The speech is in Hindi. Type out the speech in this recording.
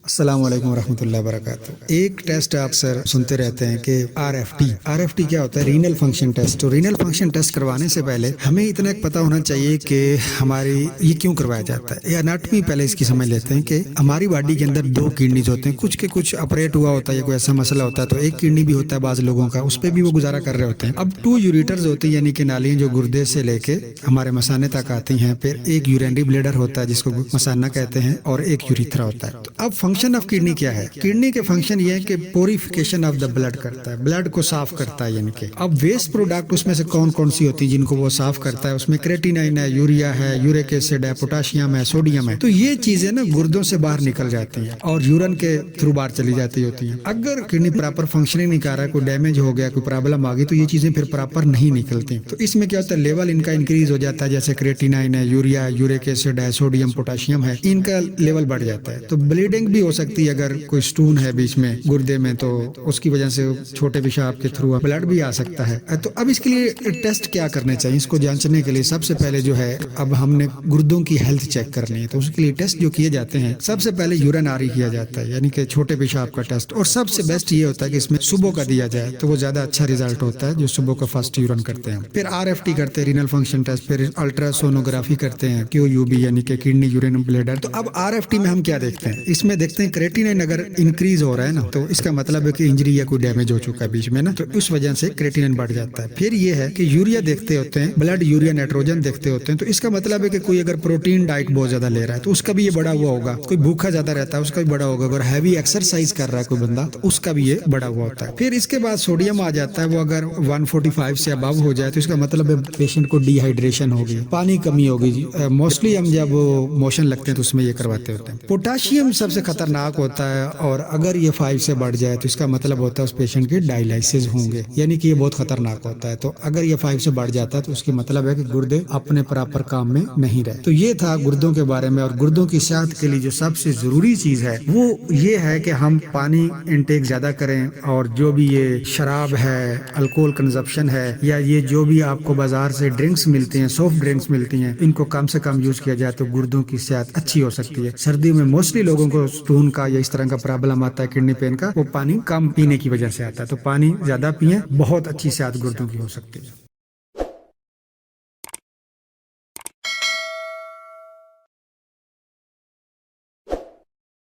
अस्सलाम वालेकुम रहमतुल्लाहि वबरकातुहू। एक टेस्ट आप सर सुनते रहते हैं कि आरएफटी क्या होता है? Renal function test. तो रीनल फंक्शन टेस्ट करवाने से पहले हमें इतना पता होना चाहिए कि हमारी ये क्यों करवाया जाता है। ये एनाटॉमी पहले इसकी समझ लेते हैं कि हमारी बॉडी के अंदर दो किडनीज होते हैं, कुछ के कुछ ऑपरेट हुआ होता है या कोई ऐसा मसला होता है तो एक किडनी भी होता है बाज लोगों का, उस पर भी वो गुजारा कर रहे होते हैं। अब टू यूरिटर्स होती है यानी कि नालियां जो गुर्दे से लेके हमारे मसाने तक आती हैं, फिर एक यूरिनरी ब्लेडर होता है जिसको मसाना कहते हैं और एक यूरिथ्रा होता है। तो अब फंक्शन ऑफ किडनी क्या है? किडनी के फंक्शन ये है कि प्योरिफिकेशन ऑफ द ब्लड करता है, ब्लड को साफ करता है यानी कि। अब वेस्ट प्रोडक्ट उसमें से कौन कौन सी होती है जिनको वो साफ करता है? उसमें क्रेटिनाइन है, यूरिया है, यूरिक एसिड है, पोटाशियम है, सोडियम है। तो ये चीजें ना गुर्दों से बाहर निकल जाती हैं और यूरिन के थ्रू बाहर चली जाती होती हैं। अगर किडनी प्रॉपर फंक्शनिंग नहीं कर रहा है, कोई डैमेज हो गया, कोई प्रॉब्लम आ गई, तो ये चीजें फिर प्रॉपर नहीं निकलती। तो इसमें क्या होता है, लेवल इनका इंक्रीज हो जाता है, जैसे क्रेटिनाइन है, यूरिया है, यूरिक एसिड है, सोडियम पोटाशियम है, इनका लेवल बढ़ जाता है। तो ब्लीडिंग भी हो सकती है, अगर कोई स्टोन है बीच में गुर्दे में तो उसकी वजह से छोटे पेशाब के थ्रू ब्लड भी आ सकता है। तो अब इसके लिए टेस्ट क्या करने चाहिए? इसको जांचने के लिए सबसे पहले जो है, अब हमने गुर्दों की हेल्थ चेक करनी है, तो उसके लिए टेस्ट जो किए जाते हैं, सबसे पहले यूरिन आरी किया जाता है यानी कि छोटे पेशाब का टेस्ट। और सबसे बेस्ट ये होता है कि इसमें सुबह का दिया जाए तो वो ज्यादा अच्छा रिजल्ट होता है, जो सुबह का फर्स्ट यूरिन करते हैं। फिर आरएफटी करते हैं, रीनल फंक्शन टेस्ट, फिर अल्ट्रासोनोग्राफी करते हैं, क्यूयूबी यानी कि किडनी यूरिन ब्लेडर। तो अब आरएफटी में हम क्या देखते हैं? इसमें देखते हैं क्रेटिनाइन अगर इंक्रीज हो रहा है ना, तो इसका मतलब है कि इंजरी या कोई डैमेज हो चुका है बीच में ना, तो उस वजह से क्रेटिनाइन बढ़ जाता है। फिर ये है कि यूरिया देखते होते हैं, ब्लड यूरिया नाइट्रोजन देखते होते हैं, तो इसका मतलब है कि कोई अगर प्रोटीन डाइट बहुत ज्यादा ले रहा है तो उसका भी ये बढ़ा हुआ होगा। कोई भूखा ज्यादा रहता है उसका भी बढ़ा होगा। अगर हैवी एक्सरसाइज कर रहा है कोई बंदा तो उसका भी ये बढ़ा हुआ होता है। फिर इसके बाद सोडियम आ जाता है, वो अगर 145 से अबव हो जाए तो इसका मतलब है पेशेंट को डिहाइड्रेशन होगी, पानी कमी होगी। मोस्टली हम जब मोशन लगते हैं तो उसमें ये करवाते होते हैं। पोटाशियम सबसे खतरनाक होता है, और अगर ये 5 से बढ़ जाए तो इसका मतलब होता है उस पेशेंट के डायलिसिस होंगे, यानी कि ये बहुत खतरनाक होता है। तो अगर ये 5 से बढ़ जाता है तो उसकी मतलब है कि गुर्दे अपने प्रॉपर काम में नहीं रहे। तो ये था गुर्दों के बारे में। और गुर्दों की सेहत के लिए जो सबसे जरूरी चीज है वो ये है कि हम पानी इंटेक ज्यादा करें, और जो भी ये शराब है, अल्कोहल कंजप्शन है, या ये जो भी आपको बाजार से ड्रिंक्स मिलती हैं, सॉफ्ट ड्रिंक्स मिलती हैं, इनको कम से कम यूज किया जाए तो गुर्दों की सेहत अच्छी हो सकती है। सर्दियों में मोस्टली लोगों को स्टोन का या इस तरह का प्रॉब्लम आता है किडनी पेन का, वो पानी कम पीने की वजह से आता है। तो पानी ज्यादा पिए, बहुत अच्छी सेहत गुर्दों की हो सकती है।